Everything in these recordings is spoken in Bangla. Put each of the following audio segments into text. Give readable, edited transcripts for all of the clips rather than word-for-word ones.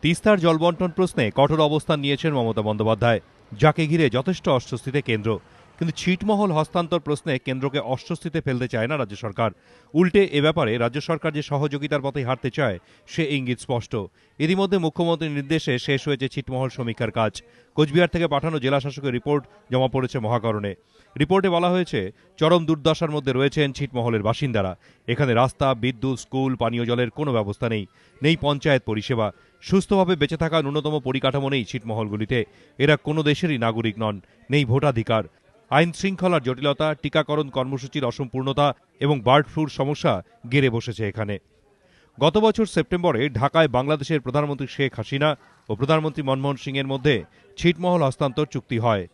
তিস্তার জলবন্টন প্রশ্নে কঠোর অবস্থান নিয়েছেন মমতা বন্দ্যোপাধ্যায়, যাকে ঘিরে যথেষ্ট অস্বস্তিতে কেন্দ্র। কিন্তু ছিটমহল হস্তান্তর প্রশ্নে কেন্দ্রকে অস্বস্তিতে ফেলতে চায় না রাজ্য সরকার। উল্টে এ ব্যাপারে রাজ্য সরকার যে সহযোগিতার পথে হাঁটতে চায় সে ইঙ্গিত স্পষ্ট। ইতিমধ্যে মুখ্যমন্ত্রীর নির্দেশে শেষ হয়েছে ছিটমহল সমীক্ষার কাজ। কোচবিহার থেকে পাঠানো জেলা শাসকের রিপোর্ট জমা পড়েছে মহাকরণে। রিপোর্টে বলা হয়েছে, চরম দুর্দশার মধ্যে রয়েছেন ছিটমহলের বাসিন্দারা। এখানে রাস্তা, বিদ্যুৎ, স্কুল, পানীয় জলের কোনো ব্যবস্থা নেই। নেই পঞ্চায়েত পরিষেবা। সুস্থভাবে বেঁচে থাকা ন্যূনতম পরিকাঠামো নেই ছিটমহলগুলিতে। এরা কোনো দেশেরই নাগরিক নন। নেই ভোটাধিকার। আইন শৃঙ্খলার জটিলতা, টিকাকরণ কর্মসূচির অসম্পূর্ণতা এবং বার্ড ফ্লুর সমস্যা গেড়ে বসেছে এখানে। গত বছর সেপ্টেম্বরে ঢাকায় বাংলাদেশের প্রধানমন্ত্রী শেখ হাসিনা ও প্রধানমন্ত্রী মনমোহন সিংয়ের মধ্যে ছিটমহল হস্তান্তর চুক্তি হয়।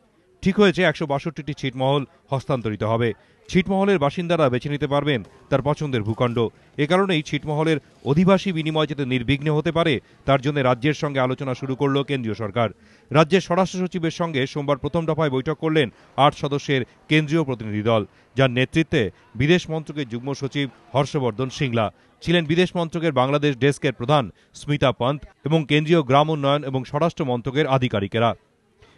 ঠিক হয়েছে ১৬২টি ছিটমহল হস্তান্তরিত হবে। ছিটমহলের বাসিন্দারা বেছে নিতে পারবেন তার পছন্দের ভূখণ্ড। এ কারণেই ছিটমহলের অধিবাসী বিনিময় যাতে নির্বিঘ্নে হতে পারে, তার জন্য রাজ্যের সঙ্গে আলোচনা শুরু করল কেন্দ্রীয় সরকার। রাজ্যের স্বরাষ্ট্র সচিবের সঙ্গে সোমবার প্রথম দফায় বৈঠক করলেন ৮ সদস্যের কেন্দ্রীয় প্রতিনিধি দল, যার নেতৃত্বে বিদেশ মন্ত্রকের যুগ্ম সচিব হর্ষবর্ধন সিংলা ছিলেন। বিদেশ মন্ত্রকের বাংলাদেশ ডেস্কের প্রধান স্মিতা পন্ত এবং কেন্দ্রীয় গ্রাম উন্নয়ন এবং স্বরাষ্ট্র মন্ত্রকের আধিকারিকেরা।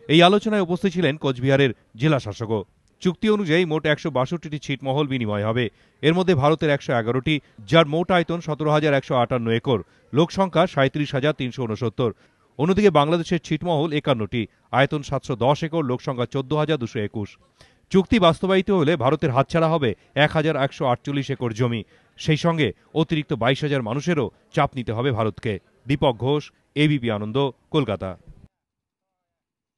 এই আলোচনায় উপস্থিত ছিলেন কোচবিহারের জেলা শাসকও। চুক্তি অনুযায়ী মোট ১৬২টি ছিটমহল বিনিময় হবে। এর মধ্যে ভারতের ১১১টি, যার মোট আয়তন ১৭,১৫৮ একর, লোকসংখ্যা ৩৭,৩৬৯। অন্যদিকে বাংলাদেশের ছিটমহল ৫১টি, আয়তন ৭১০ একর, লোকসংখ্যা ১৪,২২১। চুক্তি বাস্তবায়িত হলে ভারতের হাতছাড়া হবে ১,১৪৮ একর জমি। সেই সঙ্গে অতিরিক্ত ২২,০০০ মানুষেরও চাপ নিতে হবে ভারতকে। দীপক ঘোষ, এবিপি আনন্দ, কলকাতা।